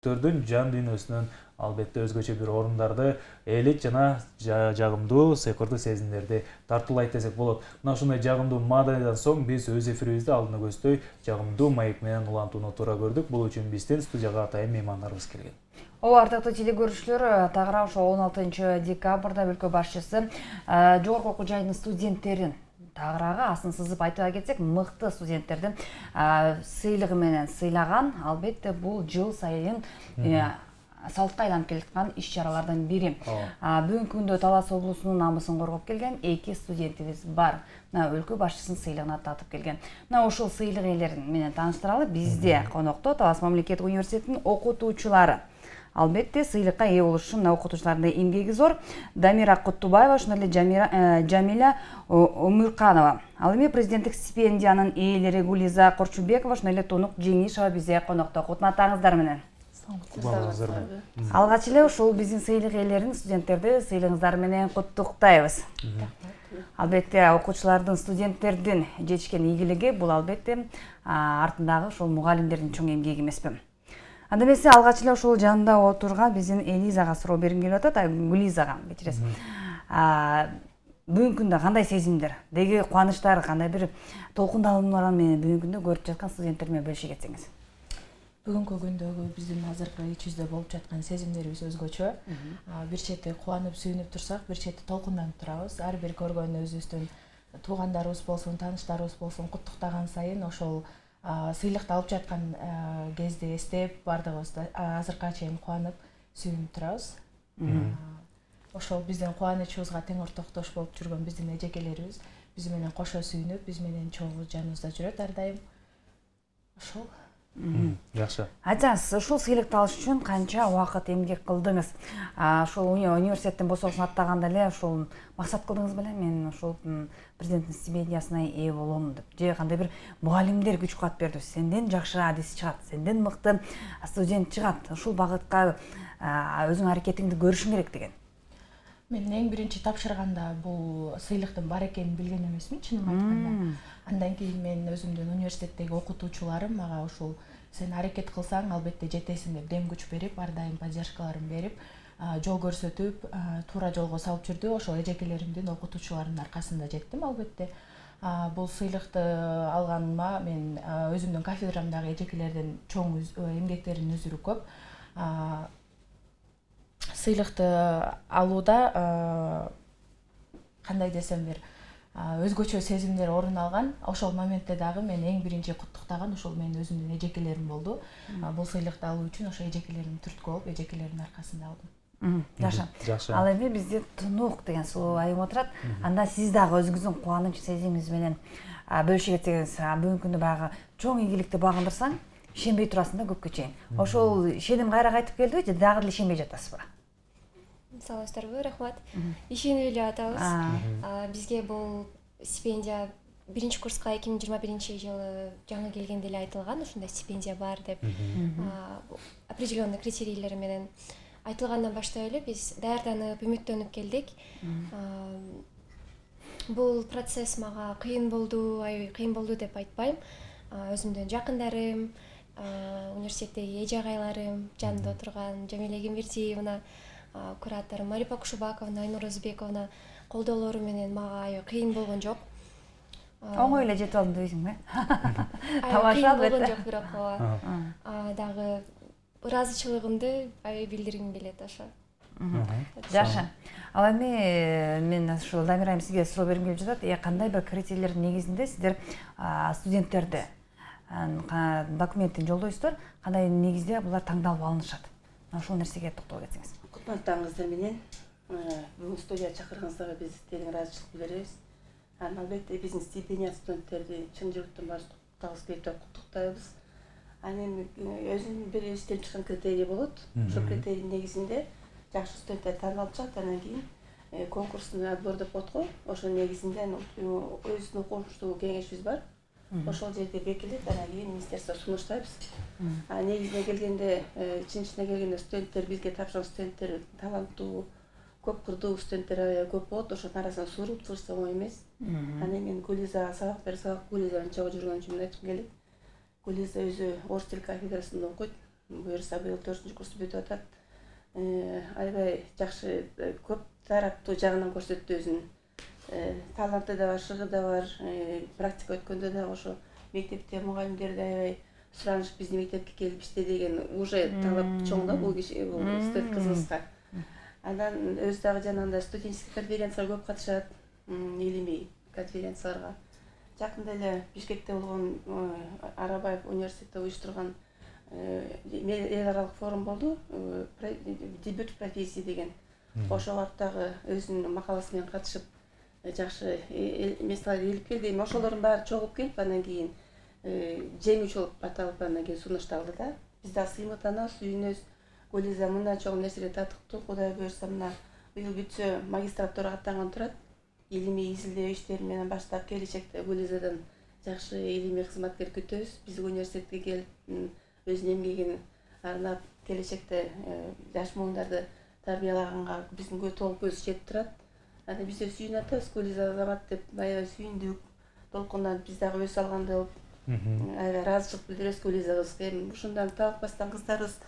студенттердин жан дүйнөсүнөн албетте өзгөчө бир орундарды элит жана жагымдуу сыйкырдуу сезимдерди тартуулайт десек болот. Мына ушундай жагымдуу маанайдан соң биз өз эфирибизди алдыны көздөй жагымдуу маек менен улантууну туура көрдүк. Бул үчүн биздин студияга атайын меймандарыбыз келген. Ооба, ардактуу телекөрүүчүлөр, тагыраак ошо 16 декабрда өлкө башчысы жогорку окуу жайынын студенттерин тагыраагы асын сызып айтып кетсек, мыкты студенттердин сыйлыгы менен сыйлаган. Албетте бул жыл сайын салткы айланып келаткан иш-чаралардын бири. Бүгүнкү күндө Талас облусунун намысын коргоп келген 2 студентибиз бар. Өлкө башчысынын сыйлыгына татып келген. Ошол сыйлык ээлерин менен тааныштыралы. Бизде конокто Талас мамлекеттик университетинин окутуучулары. Албетте сыйлыкка ээ болуш үчүн окутуучулардын эмгеги зор. Дамира Куттубаева, ошондой эле Жамиля Умурканова. Ал эми президенттик стипендиянын ээлери Гулиза Корчубекова, ошондой эле Тунук Жеңишова бизде конокто. Кутматтаңыздар менен. Алгач эле ушул биздин сыйлык ээлерин, студенттерди сыйлыгыңыздар менен куттуктайбыз. Албетте окуучулардын, студенттердин жетишкен ийгилиги бул албетте артындагы ушул мугалимдердин чоң эмгеги эмеспи? Анда эмесе алгач эле ушул жанында отурган биздин Элизага суроо бергим келип атат, Гулизага кечиресиз. Бүгүнкү күндө кандай сезимдер, деги кубанычтар, кандай бир толкундалуулар менен бүгүнкү күндө көрүп жаткан студенттер менен бөлүшө кетсеңиз? Бүгүнкү күндөгү биздин азыркы ичибизде болуп жаткан сезимдерибиз өзгөчө. Бир чети кубанып, сүйүнүп турсак, бир чети толкунданып турабыз. Ар бир көргөн өзүбүздүн туугандарыбыз болсун, тааныштарыбыз болсун, куттуктаган сайын ошол сыйлыкты алып жаткан кезде эстеп, бардыгыбыз азыркыга чейин кубанып, сүйүнүп турабыз. Ошол биздин кубанычыбызга тең ортоктош болуп жүргөн биздин эжекелерибиз биз менен кошо сүйүнүп, биз менен чогуу жаныбызда жүрөт ар дайым. Ошол. Жакшы. Айтсаңыз, ушул сыйлыкты алыш үчүн канча убакыт эмгек кылдыңыз? Ошол университеттин босогусун аттаганда эле ошол максат кылдыңыз беле, мен ошол президенттин стипендиясына ээ болом деп, же кандай бир мугалимдер күч кубат берди, сенден жакшы адис чыгат, сенден мыкты студент чыгат, ушул багытка өзүңүн аракетиңди көрүшүң керек деген? Мен эң биринчи тапшырганда бул сыйлыктын бар экенин билген эмесмин, чынын айтканда. Андан кийин мен өзүмдүн университеттеги окутуучуларым мага ушул сен аракет кылсаң албетте жетесиң деп дем күч берип, ар дайым поддержкаларын берип, жол көрсөтүп, туура жолго салып жүрдү. Ошол эжекелеримдин, окутуучулардын аркасында жеттим албетте. Бул сыйлыкты алганыма мен өзүмдүн кафедрамдагы эжекелердин чоң эмгектеринин үзүрү көп. Сыйлыкты алууда кандай десем бир өзгөчө сезимдер орун алган. Ошол моментте дагы мен эң биринчи куттуктаган ошол менин өзүмдүн эжекелерим болду. Бул сыйлыкты алуу үчүн ошо эжекелерим түрткү болуп, эжекелердин аркасында алдым. Жакшы. Ал эми бизде Тунук деген сулуу айым отурат. Анда сиз дагы өзүңүздүн кубаныч сезимиңиз менен бөлүшө кетсеңиз, бүгүнкү күндө баягы чоң ийгиликти багындырсаң, ишенбей турасың да көпкө чейин. Ошол ишеним кайра кайтып келдиби же дагы эле ишенбей жатасызбы? Саламатсыздарбы, рахмат. Ишенип эле атабыз. Бизге бул стипендия биринчи курска 2021-жылы жаңы келгенде эле айтылган, ушундай стипендия бар деп. Определенный критерийлер менен айтылгандан баштап эле биз даярданып, үмүттөнүп келдик. Бул процесс мага кыйын болду, аябай кыйын болду деп айтпайм. Өзүмдүн жакындарым, университеттеги эже агайларым, жанымда отурган Жамиля Гембертиевна, кураторум Марипа Кушубаковна, Айнур Өзбековна колдоолору менен мага аябай кыйын болгон жок. Оңой эле жетип алдым дейсиңби? Тамаша болгон жок, бирок дагы ыраазычылыгымды аябай билдиргим келет ошо. Жакшы. Ал эми мен ушул Дамира айым сизге суроо бергим келип жатат. Кандай бир критерийлердин негизинде сиздер студенттерди документин жолдойсуздар, кандай негизде булар таңдалып алынышат? Ошол нерсеге токтоло кетсеңиз. Кутматтарыңыздар менен бүгүн студияга чакырганыңызга биз терең ыраазычылык билдиребиз. Албетте биздин стипендия студенттерди чын жүрөктөн баштагыбыз келип туруп куттуктайбыз. Анан өзүнүн бир иштелип чыккан критерий болот. Ошол критерийдин негизинде жакшы студенттер тандалып чыгат, анан кийин конкурстун отбор деп коет го. Ошонун негизинде өзүбүздүн окумуштуу кеңешибиз бар. Ошол жерде бекитилет, анан кийин министерство сунуштайбыз. Негизине келгенде, чын келгенде студенттер бизге тапшырган студенттер таланттуу, көп кырдуу студенттер көп болот. Ошонун арасынан suurуп чыгыш оңой эмес. Анан мен Гулизага сабак берсак, Гулизанын чогуу жүргөн үчүн айтып келет. Гулиза өзү орус тил кафедрасында окуйт. буюрса быйыл 4-курс бүтүп атат. Аябай жакшы көп тараптуу жагынан көрсөттү өзүн. Таланты да бар, шыгы да бар. Практика өткөндө да ошо мектепте мугалимдерди аябай суранышып биздин мектепке келип иште деген уже талап чоң да бул киши, бул студент кызыбызга. Андан өзү дагы жанагындай студенческий конференцияга көп катышат, илимий конференцияларга. Жакында эле Бишкекте болгон Арабаев университетте уюштурган эл аралык форум болду, дебют профессии деген. Ошого дагы өзүнүн макаласы менен катышып жакшы эместер келип келди. Эми ошолордун баары чогулуп келип анан кийин жеңүүчү болуп аталып анан кийин сунушталды да. Биз да сыймыктанабыз, сүйүнөбүз. Гулиза мындан чоң нерсеге татыктуу, Кудай буйрса мына быйыл бүтсө магистратурага аттанган турат. Илимий изилдөө иштери менен баштап келечекте Гулизадан жакшы илимий кызматкер күтөбүз. Биздин университетке келип өзүнүн эмгегин арнап келечекте жаш муундарды тарбиялаганга биздин толук көз жетип турат. Анан биз да сүйүнүп атабыз, Гулиза азамат деп аябай сүйүндүк. Толкундан биз дагы өсө алгандай болуп аябай ыраазычылык билдиребиз Гулиза кызга. Эми ушундан талыкпастан кыздарыбыз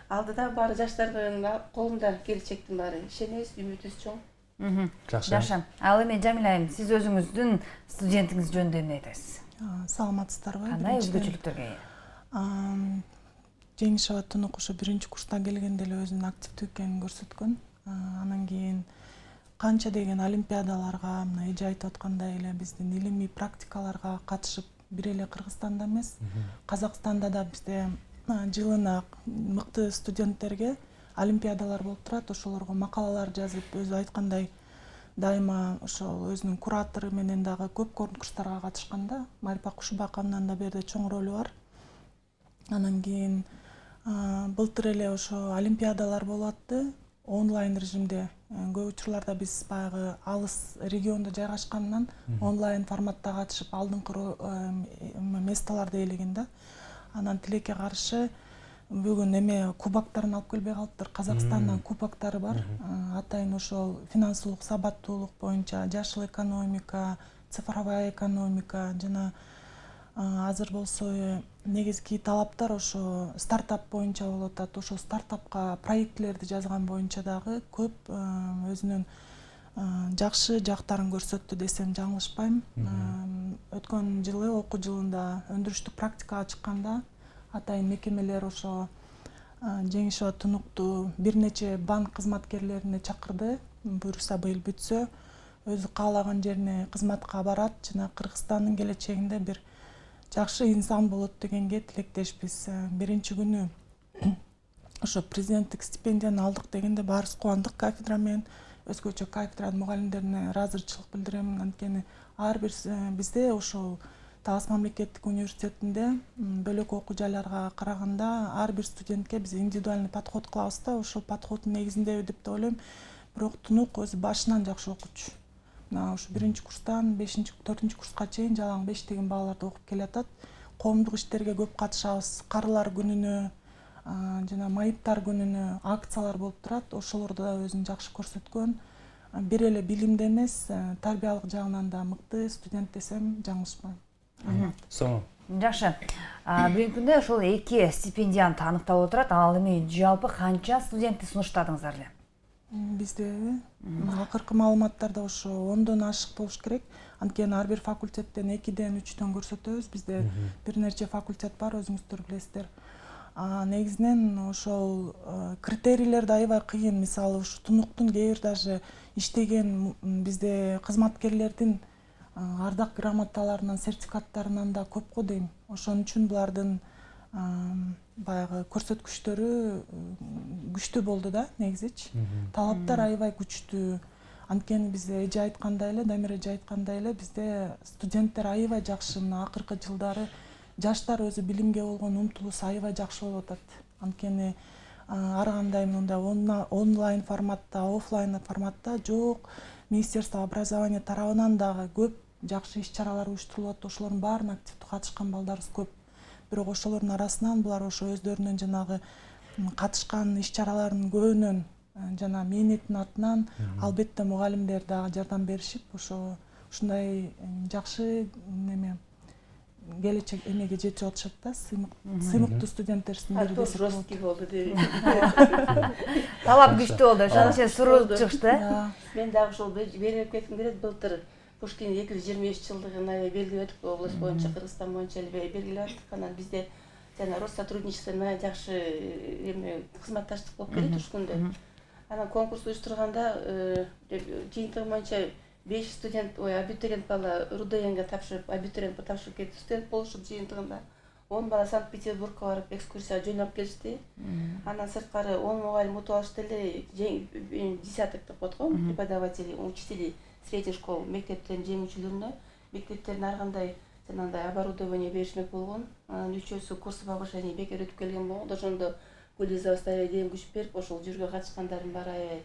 алдыда баары жаштардын колунда келечектин баары. Ишенебиз, үмүтүбүз чоң. Жакшы. Ал эми Жамиля айым, сиз өзүңүздүн студентиңиз жөнүндө эмне айтасыз? Саламатсыздарбы? Кандай өзгөчөлүктөргө ээ? Жеңишова Тунук ошо 1-курста келгенде эле өзүнүн активдүү экенин көрсөткөн. Анан кийин канча деген олимпиадаларга, мына эже айтып аткандай эле биздин илимий практикаларга катышып, бир эле Кыргызстанда эмес, Казакстанда да бизде жылына мыкты студенттерге олимпиадалар болуп турат. Ошолорго макалалар жазып, өзү айткандай дайыма ошол өзүнүн куратору менен дагы көп конкурстарга катышкан да. Марипа Кушубаковнан да берде чоң ролу бар. Анан кийин былтыр эле ошо олимпиадалар болуп атты онлайн режимде. Көп учурларда биз баягы алыс региондо жайгашканынан онлайн форматта катышып алдыңкы местолорду ээлеген да. Анан тилекке каршы бүгүн эме кубоктарын алып келбей калыптыр. Казакстандан кубоктары бар. Атайын ошол финансылык сабаттуулук боюнча жашыл экономика, цифровая экономика жана азыр болсо негизги талаптар ошо стартап боюнча болуп атат. Ошо стартапка проектлерди жазган боюнча дагы көп өзүнүн жакшы жактарын көрсөттү десем жаңылышпайм. Өткөн жылы окуу жылында өндүрүштүк практикага чыкканда атайын мекемелер ошо Жеңишова Тунукту бир нече банк кызматкерлерине чакырды. Буюрса быйыл бүтсө өзү каалаган жерине кызматка барат жана Кыргызстандын келечегинде бир жакшы инсан болот дегенге тилектешпиз. Биринчи күнү ошо президенттик стипендияны алдык дегенде баарыбыз кубандык кафедра менен. Өзгөчө кафедранын мугалимдерине ыраазычылык билдирем. Анткени ар бир бизде ошол Талас мамлекеттик университетинде бөлөк окуу жайларга караганда ар бир студентке биз индивидуальный подход кылабыз да. Ошол подходдун негизинде деп да ойлойм. Бирок Тунук өзү башынан жакшы окуучу. Мына ушу 1-курстан 4-курска чейин жалаң 5 деген бааларды окуп келатат. Коомдук иштерге көп катышабыз. Карылар күнүнө жана майыптар күнүнө акциялар болуп турат. Ошолордо да өзүн жакшы көрсөткөн. Бир эле билимде эмес, тарбиялык жагынан да мыкты студент десем жаңылышпайм. Соң. Жакшы. Бүгүнкү күндө ошол 2 стипендияны аныктап отурат. Ал эми жалпы канча студентти сунуштадыңыздар эле? Бизде акыркы маалыматтарда ошо 10дон ашык болуш керек. Анткени ар бир факультеттен 2ден 3дөн көрсөтөбүз. Бизде бир нече факультет бар, өзүңүздөр билесиздер. Негизинен ошол критерийлер да аябай кыйын. Мисалы ушу Тунуктун кээ бир даже иштеген бизде кызматкерлердин ардак грамоталарынан, сертификаттарынан да көп го дейм. Ошон үчүн булардын баягы көрсөткүчтөрү күчтүү болду да негизичи. Талаптар аябай күчтүү. Анткени бизде эже айткандай эле, Дамир эже айткандай эле, бизде студенттер аябай жакшы. Мына акыркы жылдары жаштар өзү билимге болгон умтулуусу аябай жакшы болуп атат. Анткени ар кандай мындай онлайн форматта, офлайн форматта жок. Министерство образования тарабынан дагы көп жакшы иш-чаралар уюштурулат. Ошолордун баарына активдүү катышкан балдарыбыз көп. Бирок ошолордун арасынан булар ошо өздөрүнүн жанагы катышкан иш-чараларынын көбүнөн жана мээнеттин атынан албетте мугалимдер дагы жардам беришип, ошо ушундай жакшы келечек эмеге жетишип атышат да, сыймыктуу студенттерибиздин бири Тоже десек болот. жесткий болду деп. талап күчтүү болду, ошон үчүн сурулуп чыгышты. Мен дагы ошол берип кетким келет. Былтыр Пушкин 223 жылдыгына белгилеп өтүп, область боюнча, Кыргызстан боюнча белгилеп аттык. Анан бизде жана Россотрудничествона жакшы кызматташтык болуп келет ушкунда. Анан конкурс уюштурганда жыйынтыгы боюнча 5 студент, абитуриент бала РУДНга тапшырып, абитуриент тапшырып кетти, студент болушуп жыйынтыгында. 10 бала Санкт-Петербургка барып экскурсия жөнөп келишти. Анан сырткары 10 мугалим утуп алышты эле, десяток деп коет го, преподаватели, учители средних школ, мектептердин жеңүүчүлөрүнө, мектептердин ар кандай жанагындай оборудование беришмек болгон. Анан үчөөсү курсы повышения бекер өтүп келген болгон. Ошондо Гулизовска дем күч берип, ошол жүргө катышкандардын баары аябай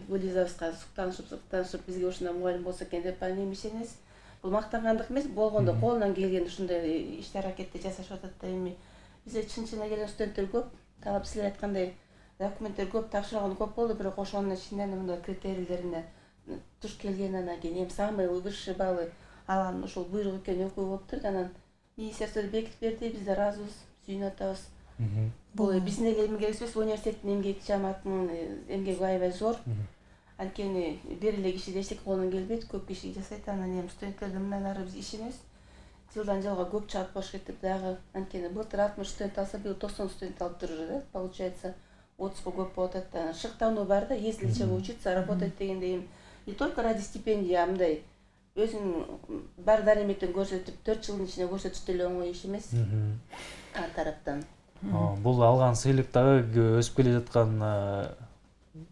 Гулизовска суктанышып, бизге ушундай мугалим болсо экен деп ишенебиз. Бул мактангандык эмес, болгондо колунан келген ушундай иш-аракетти жасашып атат да. Эми бизде чын-чынына келген студенттер көп, талап силер айткандай документтер көп, тапшырган көп болду, бирок ошонун ичинен мындай критерийлерине туш келген, анан кийин эми самый высший баллы алган ушул буйрук экөө экөө болуптур. Анан министерство бекитип берди, биз да ыраазыбыз, сүйүнүп атабыз. Бул биздин эле эмгек эмес, университеттин эмгек жамаатынын эмгеги аябай зор. Анткени бир эле киши десек колунан келбейт, көп киши жасайт. Анан эми студенттердин мындан ары биз ишенебиз. Жылдан жылга көп чыгып башка кетип дагы, анткени былтыр 60 студент алса, быйыл 90 студент алыптыр уже, да? Получается 30га көп болуп атат. Шыктануу бар да, если человек учиться, работать дегенде эми не только ради стипендии, а мындай өзүнүн бар даремитин көрсөтүп 4 жылдын ичинде көрсөтүш деле оңой иш эмес. Ар тараптан. Бул алган сыйлык дагы өсүп келе жаткан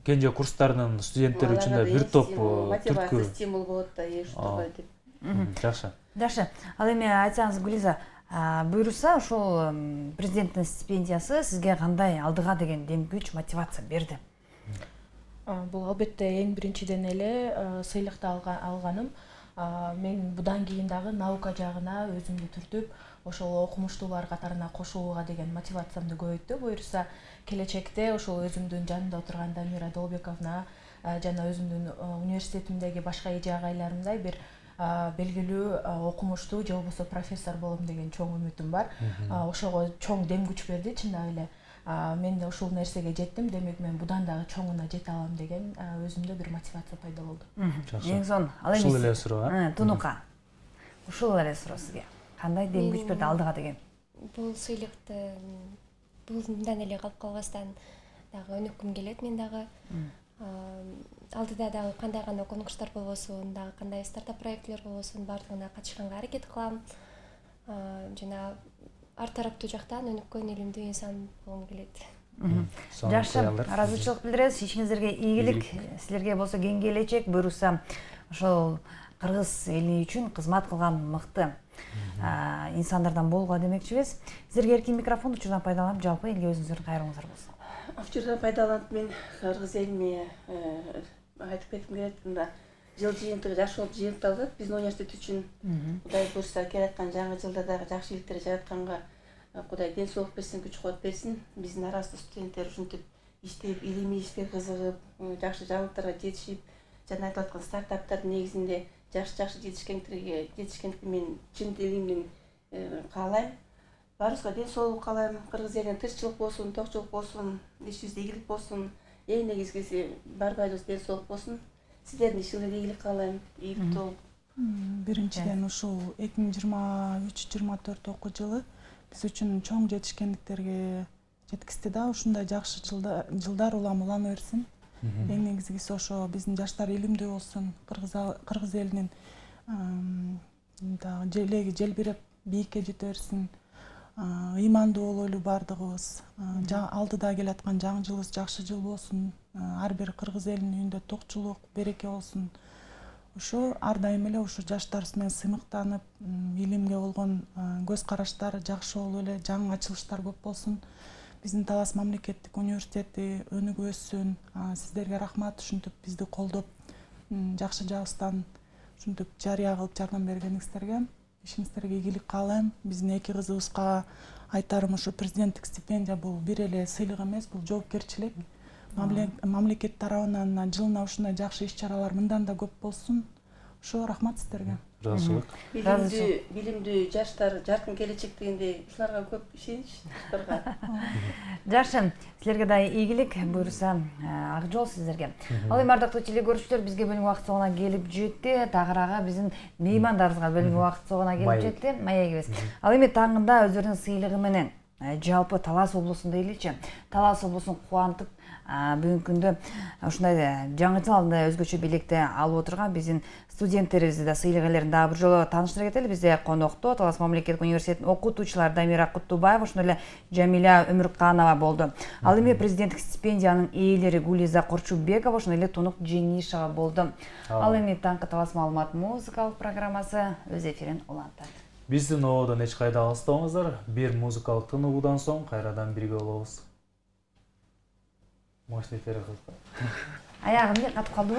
кенже курстарынын студенттери үчүн да бир топ мотивация, стимул болот да, ушундай деп. Жакшы. Жакшы. Ал эми айтсаңыз, Гулиза, буюрса ошол президенттин стипендиясы сизге кандай алдыга деген дем күч, мотивация берди? Бул албетте эң биринчиден эле сыйлыкты алганым. Мен будан кийин дагы наука жагына өзүмдү түртүп, ошол окумуштуулар катарына кошулууга деген мотивациямды көбөйттү. Буюрса келечекте ошол өзүмдүн жанымда отурган Дамира Долбековна жана өзүмдүн университетимдеги башка эже агайларымдай бир белгилүү окумуштуу же болбосо профессор болом деген чоң үмүтүм бар. Ошого чоң дем күч берди, чындап эле. Мен да ушул нерсеге жеттим, демек мен будан дагы чоңуна жете алам деген өзүмдө бир мотивация пайда болду. Эң сонун. Ал эми ушул эле суроо. Тунука. Ушул эле суроо сизге. Кандай дем күч берди алдыга деген? Бул сыйлыкты мындан эле калып калбастан дагы өнүккүм келет. Мен дагы алдыда дагы кандай гана конкурстар болбосун, дагы кандай стартап проектлер болбосун, баардыгына катышканга аракет кылам. Жана ар тараптуу жактан өнүккөн илимдүү инсан болгум келет. Жакшы, ыраазычылык билдиребиз. Ишиңиздерге ийгилик, силерге болсо кең келечек, буюрса ошол кыргыз эли үчүн кызмат кылган мыкты инсандардан болууга демекчибиз. Силерге эркин микрофон учурдан пайдаланып, жалпы элге өзүңүздөрдүн кайрымыңыздар болсун. Учурдан пайдаланып мен кыргыз элине айтып кетким келет. Мында жыл жыйынтыгы жакшы болуп жыйынтылды биздин университет үчүн. Кудай буйрса келаткан жаңы жылда дагы жакшы иликтер жаратканга Кудай ден соолук берсин, күч кубат берсин. Биздин арабызда студенттер ушинтип иштеп, илимий ишке кызыгып, жакшы жаңылыктарга жетишип, жана айтып аткан стартаптардын негизинде жакшы жетишкендикти мен чын дилимден каалайм. Баарыбызга ден соолук каалайм. Кыргыз элине тынччылык болсун, токчулук болсун, ишибизде ийгилик болсун. Эң негизгиси барбайыбыз ден соолук болсун. Сиздердин ишиңерге ийгилик каалайм. Ийгиликтүү болуп. Биринчиден ушул 2023-24 окуу жылы биз үчүн чоң жетишкендиктерге жеткизди да, ушундай жакшы жылдар улам берсин. Эң негизгиси ошо биздин жаштар илимдүү болсун, кыргыз элинин желеги желбиреп бийикке жете берсин. Ыймандуу бололу бардыгыбыз. Алдыда келаткан жаңы жылыбыз жакшы жыл болсун. Ар бир кыргыз элинин үйүндө токчулук, береке болсун. Ошо ар дайым эле ушу жаштарыбыз менен сыймыктанып, илимге болгон көз караштар жакшы болуп эле, жаңы ачылыштар көп болсун. Биздин Талас мамлекеттик университети өнүгүп өссүн. Сиздерге рахмат, ушинтип бизди колдоп, жакшы жагыбыздан ушинтип жарыя кылып жардам бергениңиздерге. Ишиңиздерге ийгилик каалайм. Биздин эки кызыбызга айтарым ушу президенттик стипендия бул бир эле сыйлык эмес, бул жоопкерчилик. Мамлекет тарабынан жылына ушундай жакшы иш-чаралар мындан да көп болсун. Ошо рахмат сиздерге. жазушылык. Билимдүү жаштар, жаркын келечек дегенде ушуларга көп ишенич, жаштарга. Жакшы, силерге да ийгилик, буюрса ак жол сиздерге. Ал эми ардактуу телекөрүүчүлөр, бизге бөлүнгөн убакыт соңуна келип жетти. Тагыраагы биздин меймандарыбызга бөлүнгөн убакыт соңуна келип жетти. Маегибиз. Ал эми таңында өздөрүнүн сыйлыгы менен жалпы Талас облусун дейличи. Талас облусун кубантып, бүгүнкү күндө ушундай жаңы жыл алдында өзгөчө белекте алып отурган биздин студенттерибизди да сыйлык ээлерин дагы бир жолу тааныштыра кетели. Бизде конокто Талас мамлекеттик университетинин окутуучулары Дамира Куттубаева, ошондой эле Жамиля Өмүрканова болду. Ал эми президенттик стипендиянын ээлери Гулиза Корчубекова, ошондой эле Тунук Жеңишева болду. Ал эми таңкы Талас маалымат музыкалык программасы өз эфирин улантат. Биздин ободон эч кайда алыстабаңыздар. Бир музыкалык тынуудан соң кайрадан бирге болобуз. Мощный переход. Аягым катып калды.